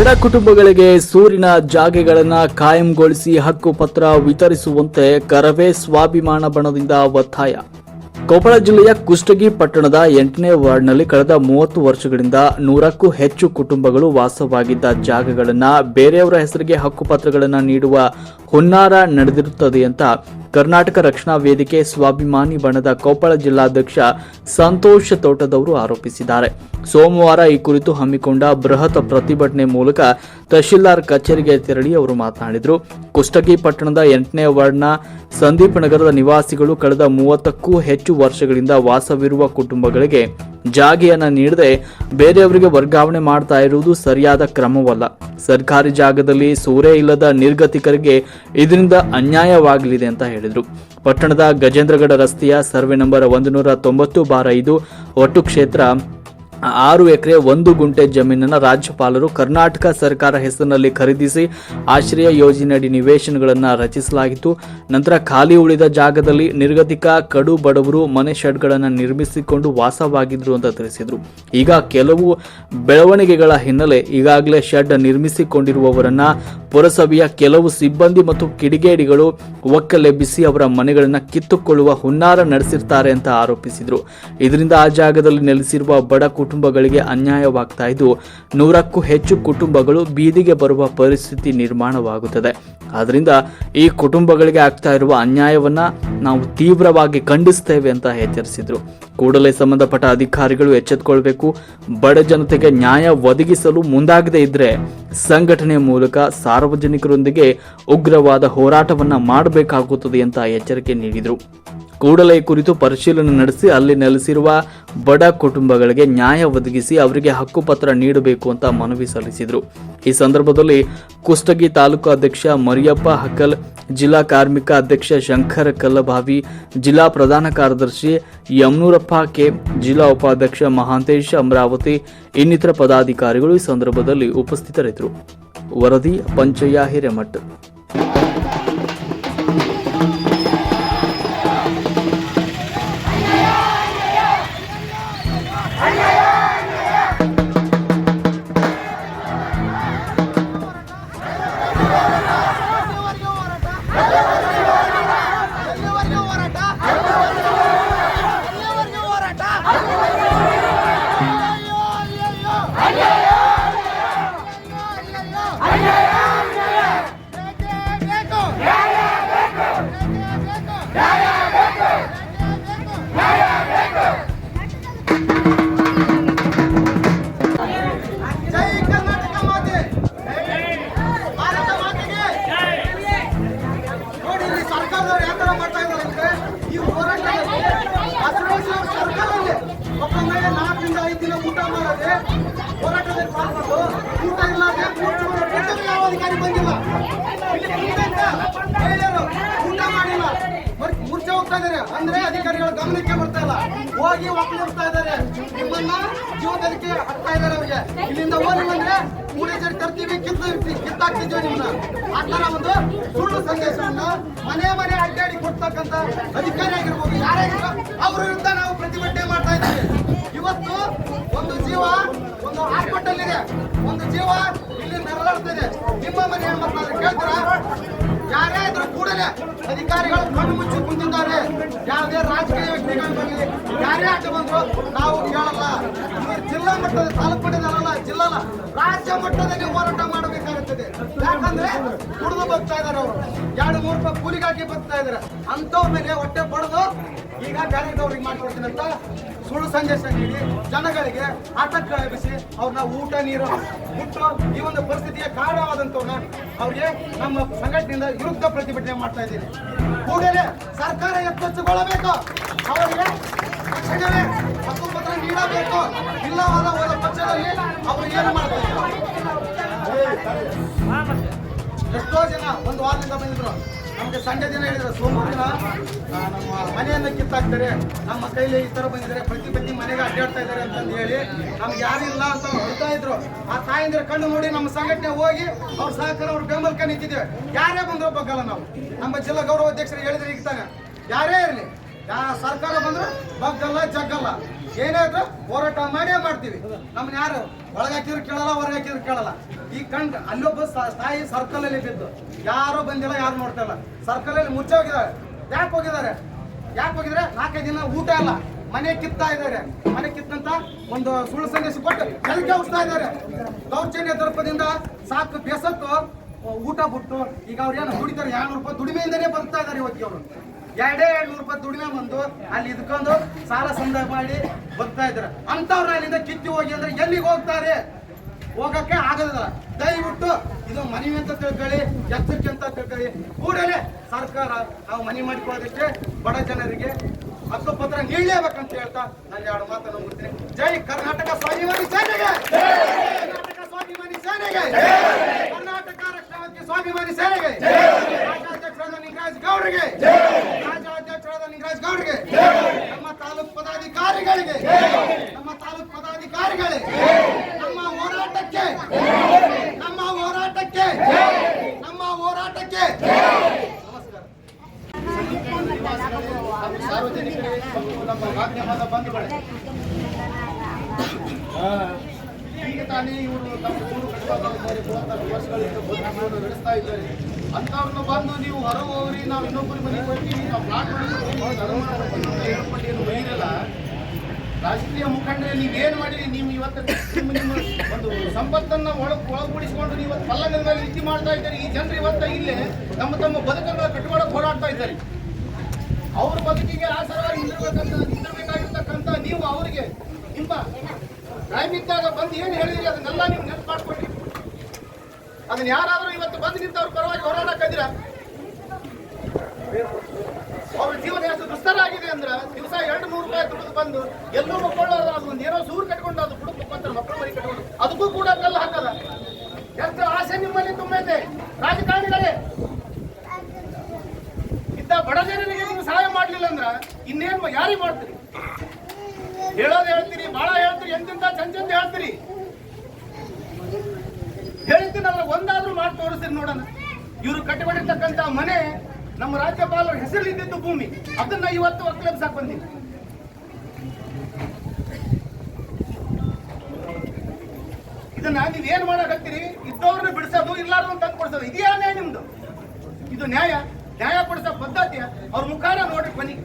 ಬಡ ಕುಟುಂಬಗಳಿಗೆ ಸೂರಿನ ಜಾಗೆಗಳನ್ನ ಕಾಯಂಗೊಳಿಸಿ ಹಕ್ಕುಪತ್ರ ವಿತರಿಸುವಂತೆ ಕರವೇ ಸ್ವಾಭಿಮಾನ ಬಣದಿಂದ ಒತ್ತಾಯ. ಕೊಪ್ಪಳ ಜಿಲ್ಲೆಯ ಕುಷ್ಟಗಿ ಪಟ್ಟಣದ 8ನೇ ವಾರ್ಡ್ನಲ್ಲಿ ಕಳೆದ 30 ವರ್ಷಗಳಿಂದ 100ಕ್ಕೂ ಹೆಚ್ಚು ಕುಟುಂಬಗಳು ವಾಸವಾಗಿದ್ದ ಜಾಗಗಳನ್ನು ಬೇರೆಯವರ ಹೆಸರಿಗೆ ಹಕ್ಕುಪತ್ರಗಳನ್ನು ನೀಡುವ ಹುನ್ನಾರ ನಡೆದಿರುತ್ತದೆ ಅಂತ ಕರ್ನಾಟಕ ರಕ್ಷಣಾ ವೇದಿಕೆ ಸ್ವಾಭಿಮಾನಿ ಬಣದ ಕೊಪ್ಪಳ ಜಿಲ್ಲಾಧ್ಯಕ್ಷ ಸಂತೋಷ್ ತೋಟದವರು ಆರೋಪಿಸಿದ್ದಾರೆ. ಸೋಮವಾರ ಈ ಕುರಿತು ಹಮ್ಮಿಕೊಂಡ ಬೃಹತ್ ಪ್ರತಿಭಟನೆ ಮೂಲಕ ತಹಶೀಲ್ದಾರ್ ಕಚೇರಿಗೆ ತೆರಳಿ ಅವರು ಮಾತನಾಡಿದರು. ಕುಷ್ಟಗಿ ಪಟ್ಟಣದ 8ನೇ ವಾರ್ಡ್ನ ಸಂದೀಪ್ ನಗರದ ನಿವಾಸಿಗಳು ಕಳೆದ 30ಕ್ಕೂ ಹೆಚ್ಚು ವರ್ಷಗಳಿಂದ ವಾಸವಿರುವ ಕುಟುಂಬಗಳಿಗೆ ಜಾಗೆಯನ್ನ ನೀಡದೆ ಬೇರೆಯವರಿಗೆ ವರ್ಗಾವಣೆ ಮಾಡ್ತಾ ಇರುವುದು ಸರಿಯಾದ ಕ್ರಮವಲ್ಲ. ಸರ್ಕಾರಿ ಜಾಗದಲ್ಲಿ ಸೂರೇ ಇಲ್ಲದ ನಿರ್ಗತಿಕರಿಗೆ ಇದರಿಂದ ಅನ್ಯಾಯವಾಗಲಿದೆ ಅಂತ ಹೇಳಿದರು. ಪಟ್ಟಣದ ಗಜೇಂದ್ರಗಡ ರಸ್ತೆಯ ಸರ್ವೆ ನಂಬರ್ 190/5 ಒಟ್ಟು ಕ್ಷೇತ್ರ 6 ಎಕರೆ 1 ಗುಂಟೆ ಜಮೀನನ್ನು ರಾಜ್ಯಪಾಲರು ಕರ್ನಾಟಕ ಸರ್ಕಾರ ಹೆಸರಿನಲ್ಲಿ ಖರೀದಿಸಿ ಆಶ್ರಯ ಯೋಜನೆಯಡಿ ನಿವೇಶನಗಳನ್ನು ರಚಿಸಲಾಗಿತ್ತು. ನಂತರ ಖಾಲಿ ಉಳಿದ ಜಾಗದಲ್ಲಿ ನಿರ್ಗತಿಕ ಕಡು ಬಡವರು ಮನೆ ಶೆಡ್ಗಳನ್ನು ನಿರ್ಮಿಸಿಕೊಂಡು ವಾಸವಾಗಿದ್ರು ಅಂತ ತಿಳಿಸಿದರು. ಈಗ ಕೆಲವು ಬೆಳವಣಿಗೆಗಳ ಹಿನ್ನೆಲೆ ಈಗಾಗಲೇ ಶೆಡ್ ನಿರ್ಮಿಸಿಕೊಂಡಿರುವವರನ್ನ ಪುರಸಭೆಯ ಕೆಲವು ಸಿಬ್ಬಂದಿ ಮತ್ತು ಕಿಡಿಗೇಡಿಗಳು ಒಕ್ಕಲೆಬ್ಬಿಸಿ ಅವರ ಮನೆಗಳನ್ನು ಕಿತ್ತುಕೊಳ್ಳುವ ಹುನ್ನಾರ ನಡೆಸಿರ್ತಾರೆ ಅಂತ ಆರೋಪಿಸಿದರು. ಇದರಿಂದ ಆ ಜಾಗದಲ್ಲಿ ನೆಲೆಸಿರುವ ಬಡ ಕುಟುಂಬಗಳಿಗೆ ಅನ್ಯಾಯವಾಗ್ತಾ ಇದ್ದು 100ಕ್ಕೂ ಹೆಚ್ಚು ಕುಟುಂಬಗಳು ಬೀದಿಗೆ ಬರುವ ಪರಿಸ್ಥಿತಿ ನಿರ್ಮಾಣವಾಗುತ್ತದೆ. ಆದ್ದರಿಂದ ಈ ಕುಟುಂಬಗಳಿಗೆ ಆಗ್ತಾ ಇರುವ ಅನ್ಯಾಯವನ್ನ ನಾವು ತೀವ್ರವಾಗಿ ಖಂಡಿಸ್ತೇವೆ ಅಂತ ಎಚ್ಚರಿಸಿದರು. ಕೂಡಲೇ ಸಂಬಂಧಪಟ್ಟ ಅಧಿಕಾರಿಗಳು ಎಚ್ಚೆತ್ತುಕೊಳ್ಬೇಕು. ಬಡ ಜನತೆಗೆ ನ್ಯಾಯ ಒದಗಿಸಲು ಮುಂದಾಗದೇ ಇದ್ರೆ ಸಂಘಟನೆ ಮೂಲಕ ಸಾರ್ವಜನಿಕರೊಂದಿಗೆ ಉಗ್ರವಾದ ಹೋರಾಟವನ್ನ ಮಾಡಬೇಕಾಗುತ್ತದೆ ಅಂತ ಎಚ್ಚರಿಕೆ ನೀಡಿದರು. ಕೂಡಲೇ ಈ ಕುರಿತು ಪರಿಶೀಲನೆ ನಡೆಸಿ ಅಲ್ಲಿ ನೆಲೆಸಿರುವ ಬಡ ಕುಟುಂಬಗಳಿಗೆ ನ್ಯಾಯ ಒದಗಿಸಿ ಅವರಿಗೆ ಹಕ್ಕುಪತ್ರ ನೀಡಬೇಕು ಅಂತ ಮನವಿ ಸಲ್ಲಿಸಿದರು. ಈ ಸಂದರ್ಭದಲ್ಲಿ ಕುಷ್ಟಗಿ ತಾಲೂಕು ಅಧ್ಯಕ್ಷ ಮರಿಯಪ್ಪ ಹಕ್ಕಲ್, ಜಿಲ್ಲಾ ಕಾರ್ಮಿಕ ಅಧ್ಯಕ್ಷ ಶಂಕರ್ ಕಲ್ಲಭಾವಿ, ಜಿಲ್ಲಾ ಪ್ರಧಾನ ಕಾರ್ಯದರ್ಶಿ ಯಮನೂರಪ್ಪ ಕೆ, ಜಿಲ್ಲಾ ಉಪಾಧ್ಯಕ್ಷ ಮಹಾಂತೇಶ್ ಅಮರಾವತಿ ಇನ್ನಿತರ ಪದಾಧಿಕಾರಿಗಳು ಈ ಸಂದರ್ಭದಲ್ಲಿ ಉಪಸ್ಥಿತರಿದ್ದರು. ವರದಿ ಪಂಚಯ್ಯ ಹಿರೇಮಠ್. ಅಂದ್ರೆ ಅಧಿಕಾರಿಗಳ ಗಮನಕ್ಕೆ ಬರ್ತಾ ಇಲ್ಲ, ಹೋಗಿ ಒಕ್ಕಲಿರ್ತಾ ಇದ್ದಾರೆ, ನಿಮ್ಮನ್ನ ಜೀವನಕ್ಕೆ ಹಾಕ್ತಾ ಇದ್ದಾರೆ. ಅವ್ರಿಗೆ ಇಲ್ಲಿಂದ ಹೋಗಿಲ್ಲ ಅಂದ್ರೆ ಪೊಲೀಸರು ತರ್ತೀವಿ, ಕಿತ್ತಾಕ್ತಿದ್ವಿ ನಿಮ್ಮನ್ನ. ಆ ತರ ಒಂದು ಸುಳ್ಳು ಸಂದೇಶವನ್ನ ಮನೆ ಅಡ್ಡಾಡಿ ಕೊಡ್ತಕ್ಕಂತ ಅಧಿಕಾರಿ ಆಗಿರ್ಬೋದು, ಯಾರೇ ಅವ್ರ ವಿರುದ್ಧ ನಾವು ಪ್ರತಿಭಟನೆ ಮಾಡ್ತಾ ಇದ್ದೀವಿ. ಇವತ್ತು ಒಂದು ಜೀವ ಒಂದು ಹಾಸ್ಪಿಟಲ್ ಇದೆ, ಒಂದು ಜೀವ ಇಲ್ಲಿ ನರಳಾಡ್ತಿದೆ. ನಿಮ್ಮ ಮನೆ ಹೆಣ್ಮಕ್ಳು ಕೇಳ್ತೀರಾ? ಯಾರೇ ಇದ್ರು ಕೂಡಲೇ ಅಧಿಕಾರಿಗಳು ಕಣ್ಣು ಮುಚ್ಚಿ ಕುಂತಿದ್ದಾರೆ. ಯಾವುದೇ ರಾಜಕೀಯ ವ್ಯಕ್ತಿಗಳು ಬರಲಿ, ಯಾರೇ ಆಟ ಬಂದ್ರು ನಾವು ಕೇಳಲ್ಲ. ಜಿಲ್ಲಾ ಮಟ್ಟದ, ತಾಲೂಕು ಮಟ್ಟದಲ್ಲ, ಜಿಲ್ಲಾ ರಾಜ್ಯ ಮಟ್ಟದಲ್ಲಿ ಹೋರಾಟ ಮಾಡಬೇಕಾಗುತ್ತದೆ. ಯಾಕಂದ್ರೆ ಕುಡಿದು ಬರ್ತಾ ಇದಾರೆ ಅವರು, 2-3 ರೂಪಾಯಿ ಕೂಲಿಗಾಗಿ ಬರ್ತಾ ಇದಾರೆ. ಅಂತವ್ರ ಮೇಲೆ ಹೊಟ್ಟೆ ಪಡೆದು ಈಗ ಬೇರೆದವ್ರಿಗೆ ಮಾಡ್ಕೊಡ್ತೀನಿ ಅಂತ ಸುಳ್ಳು ಸಂದೇಶ ನೀಡಿ ಜನಗಳಿಗೆ ಆಟಕ್ಕೆ ಎಬ್ಬಿಸಿ ಅವ್ರನ್ನ ಊಟ ನೀರು ಬಿಟ್ಟು ಈ ಒಂದು ಪರಿಸ್ಥಿತಿಗೆ ಕಾರಣವಾದಂಥವ್ರನ್ನ ಅವ್ರಿಗೆ ನಮ್ಮ ಸಂಘಟನೆಯಿಂದ ವಿರುದ್ಧ ಪ್ರತಿಭಟನೆ ಮಾಡ್ತಾ ಇದ್ದೀವಿ. ಕೂಡಲೇ ಸರ್ಕಾರ ಎಚ್ಚೆತ್ತುಕೊಳ್ಳಬೇಕು, ಅವರಿಗೆ ತಕ್ಷಣವೇ ಹಕ್ಕುಪತ್ರ ನೀಡಬೇಕು. ಇಲ್ಲವಾದ ಪಕ್ಷದಲ್ಲಿ ಅವರು ಏನು ಮಾಡ್ತಾ ಇದ್ದಾರೆ? ಎಷ್ಟೋ ಜನ ಒಂದು ವಾರದಿಂದ ಬಂದಿದ್ರು, ನಮಗೆ ಸಂಡೆ ದಿನ ಹೇಳಿದ್ರು ಸೋಮವಾರ ದಿನ ನಮ್ಮ ಮನೆಯನ್ನು ಕಿತ್ತಾಕ್ತಾರೆ, ನಮ್ಮ ಕೈಲಿ ಈ ತರ ಬಂದಿದ್ದಾರೆ, ಪ್ರತಿ ಮನೆಗೆ ಅಡ್ಡಾಡ್ತಾ ಇದ್ದಾರೆ ಅಂತಂದು ಹೇಳಿ ನಮ್ಗೆ ಯಾರಿಲ್ಲ ಅಂತ ಹೇಳ್ತಾ ಇದ್ರು. ಆ ತಾಯಿಂದ್ರ ಕಣ್ಣು ನೋಡಿ ನಮ್ಮ ಸಂಘಟನೆ ಹೋಗಿ ಅವ್ರ ಸಹಕಾರ ಅವ್ರ ಬೆಂಬಲಕ್ಕೆ ನಿಂತಿದ್ದೇವೆ. ಯಾರೇ ಬಂದ್ರು ಬಗ್ಗಲ್ಲ ನಾವು. ನಮ್ಮ ಜಿಲ್ಲಾ ಗೌರವಾಧ್ಯಕ್ಷರು ಹೇಳಿದ್ರೆ ಈಗ ತಾನೆ, ಯಾರೇ ಇರಲಿ, ಸರ್ಕಾರ ಬಂದ್ರು ಬಗ್ಗಲ್ಲ ಜಗ್ಗಲ್ಲ. ಏನೇ ಇದ್ರು ಹೋರಾಟ ಮಾಡೇ ಮಾಡ್ತೀವಿ. ನಮ್ಮನ್ನ ಯಾರು ಒಳಗಾಕಿದ್ರು ಕೇಳಲ್ಲ, ಹೊರಗಾಕಿದ್ರು ಕೇಳಲ್ಲ. ಈ ಕಂಡ್ ಅಲ್ಲೊಬ್ಬ ತಾಯಿ ಸರ್ಕಲ್ ಅಲ್ಲಿ ಬಿದ್ದು ಯಾರೋ ಬಂದಿಲ್ಲ, ಯಾರು ನೋಡ್ತಾ ಇಲ್ಲ. ಸರ್ಕಲ್ ಅಲ್ಲಿ ಮುಚ್ಚೆ ಹೋಗಿದ್ದಾರೆ. ಯಾಕೆ ಹೋಗಿದ್ದಾರೆ? 4-5 ದಿನ ಊಟ ಇಲ್ಲ, ಮನೆ ಕಿತ್ತಾ ಇದ್ದಾರೆ. ಮನೆ ಕಿತ್ತಂತ ಒಂದು ಸುಳ್ಳು ಸಂದೇಶ ಕೊಟ್ಟು ಕೆಳಗೆ ಹೋಗ್ತಾ ಇದ್ದಾರೆ. ದೌರ್ಜನ್ಯ ದರ್ಪದಿಂದ ಸಾಕು ಬೇಸತ್ತು ಊಟ ಬಿಟ್ಟು ಈಗ ಅವ್ರು ಏನು ದುಡಿತಾರೆ, 200 ರೂಪಾಯಿ ದುಡಿಮೆಯಿಂದನೇ ಬದುಕ್ತಾ ಇದ್ದಾರೆ. ಇವತ್ತಿಗೆ ಅವರು 200 ರೂಪಾಯಿ ದುಡಿಮೆ ಬಂದು ಅಲ್ಲಿ ಇದ್ಕೊಂಡು ಸಾಲ ಸಂದಾಯ ಮಾಡಿ ಬದುಕ್ತಾ ಇದ್ದಾರೆ. ಅಂತವ್ರು ಅಲ್ಲಿಂದ ಕಿತ್ತಿ ಹೋಗಿ ಅಂದ್ರೆ ಎಲ್ಲಿಗೆ ಹೋಗ್ತಾರೆ? ಹೋಗಕ್ಕೆ ಆಗೋದಿಲ್ಲ. ದಯವಿಟ್ಟು ಇದು ಮನವಿ ಅಂತ ತಿಳ್ಕೊಳ್ಳಿ, ಎಚ್ಚರಿಕೆ ಅಂತ ತಿಳ್ಕೊಳ್ಳಿ. ಕೂಡಲೇ ಸರ್ಕಾರ ನಾವು ಮನವಿ ಮಾಡಿಕೊಳ್ಳೋದಕ್ಕೆ ಬಡ ಜನರಿಗೆ ಹಕ್ಕುಪತ್ರ ನೀಡಲೇಬೇಕಂತ ಹೇಳ್ತಾ ನಾನು 2 ಮಾತನ್ನು ಮುಗಿಸ್ತೀನಿ. ಜೈ ಕರ್ನಾಟಕ ಸ್ವಾಭಿಮಾನಿ ಸೇನೆಗೆ, ಕರ್ನಾಟಕ ಸ್ವಾಭಿಮಾನಿ ಸೇನೆಗೆ, ಕರ್ನಾಟಕ ರಕ್ಷಣಾ ಸ್ವಾಭಿಮಾನಿ ಸೇನೆಗೆ, ರಾಜ್ಯಾಧ್ಯಕ್ಷರಾದ ನಿಂಗರಾಜ್ ಗೌಡ್ರಿಗೆ, ರಾಜ್ಯಾಧ್ಯಕ್ಷರಾದ ನಿಂಗರಾಜ್ ಗೌಡ್ರಿಗೆ, ನಮ್ಮ ತಾಲೂಕು ಪದಾಧಿಕಾರಿಗಳಿಗೆ, ನಮ್ಮ ಹೋರಾಟಕ್ಕೆ ನಮಸ್ಕಾರ. ಸಾರ್ವಜನಿಕರಿಗೆ ಮತ್ತು ನಮ್ಮ ಮಾಧ್ಯಮದ ಬಂಧುಗಳೇ, ಈಗ ತಾನೇ ಇವರು ತಮ್ಮ ದೂರು ಕಟ್ಟುವಾಗಿದ್ದಾರೆ. 30 ವರ್ಷಗಳಿಂದ ಬದುಕನ್ನು ನಡೆಸ್ತಾ ಇದ್ದಾರೆ. ಅಂಥವ್ರನ್ನ ಬಂದು ನೀವು ಹೊರ ಹೋಗ್ರಿ, ನಾವು ಇನ್ನೊಬ್ಬರು ಮನೆಗೆ ಹೋಗ್ತೀವಿ, ನಾವು ಪ್ಲಾಟ್ ಹೇಳ್ಕೊಂಡು ಬೈರಲ್ಲ. ರಾಷ್ಟ್ರೀಯ ಮುಖಂಡರೇ, ನೀವೇನು ಮಾಡಿರಿ? ನೀವು ಇವತ್ತು ನಿಮ್ಮ ಒಂದು ಸಂಪತ್ತನ್ನು ಒಳಗೂಡಿಸಿಕೊಂಡು ನೀವು ಇವತ್ತು ಪಲ್ಲಂಗದ ಮೇಲೆ ನೀತಿ ಮಾಡ್ತಾ ಇದ್ದಾರೆ. ಈ ಜನರು ಇವತ್ತು ಇಲ್ಲಿ ತಮ್ಮ ಬದುಕನ್ನು ಕಟ್ಕೊಳ್ಳೋಕೆ ಹೋರಾಡ್ತಾ ಇದ್ದಾರೆ. ಅವ್ರ ಬದುಕಿಗೆ ಆಸರವಾಗಿ ನಿಂದಿರಬೇಕಾಗಿರ್ತಕ್ಕಂಥ ನೀವು ಅವರಿಗೆ ನಿಮ್ಮ ರಾಯಮಿದ್ದಾಗ ಬಂದು ಏನು ಹೇಳಿದ್ರಿ ಅದನ್ನೆಲ್ಲ ನೀವು ನೆನಪು ಮಾಡ್ಕೊಡ್ರಿ. ಅದನ್ನ ಯಾರಾದರೂ ಇವತ್ತು ಬಂದು ನಿಂತ ಅವ್ರ ಪರವಾಗಿ ಹೋರಾಡಕ್ಕಿದ್ದೀರಾ? ಅವ್ರ ಜೀವನ ಎಷ್ಟು ದುಸ್ತರ ಆಗಿದೆ ಅಂದ್ರೆ ದಿವಸ 200 ರೂಪಾಯಿ ದುಡ್ಡು ಬಂದು ಎಲ್ಲೂ ಮಕ್ಕಳು ಅದು ಒಂದು ಏನೋ ಸೂರು ಕಟ್ಕೊಂಡು ಅದು ಬುಡಕ್ಕೆ ಬಂತಾರೆ, ಮಕ್ಕಳು ಮರಿ ಕಟ್ಕೊಂಡು ಅದಕ್ಕೂ ಕೂಡ ಕಲ್ಲ ಹಾಕಲ್ಲ. ಎಷ್ಟು ಆಸೆ ನಿಮ್ಮಲ್ಲಿ ತುಂಬೈತೆ ರಾಜಕಾರಣಿಗಳೇ. ಇಂಥ ಬಡ ಜನರಿಗೆ ನೀವು ಸಹಾಯ ಮಾಡ್ಲಿಲ್ಲ ಅಂದ್ರ ಇನ್ನೇನು ಯಾರಿಗೆ ಮಾಡ್ತೀರಿ? ಹೇಳೋದು ಹೇಳ್ತೀರಿ, ಬಾಳ ಹೇಳ್ತೀರಿ, ಎಂತೆಂತ ಚಂದ ಹೇಳ್ತೀರಿ. ಹೇಳ್ತೀನಲ್ಲ, ಒಂದಾದ್ರೂ ಮಾಡಿ ತೋರಿಸ್ತೀರಿ ನೋಡೋಣ. ಇವರು ಕಟ್ಟಿಕೊಂಡಿರ್ತಕ್ಕಂಥ ಮನೆ ನಮ್ಮ ರಾಜ್ಯಪಾಲರ ಹೆಸರಲ್ಲಿದ್ದು ಭೂಮಿ, ಅದನ್ನ ಇವತ್ತು ಒಕ್ಕಲೆಬ್ಸಾಕ್ ಬಂದಿದೆ. ಇದನ್ನ ನೀವೇನ್ ಮಾಡಕತ್ತೀರಿ? ಇದ್ದವ್ರನ್ನ ಬಿಡಿಸೋದು, ಇಲ್ಲಾರ್ದು ತಂದು ಕೊಡಿಸೋದು, ಇದೇ ನ್ಯಾಯ ನಿಮ್ದು? ಇದು ನ್ಯಾಯ ಕೊಡಿಸೋ ಪದ್ಧತಿಯ? ಅವ್ರ ಮುಖಾನ ನೋಡಿ ಬನ್ನಿ.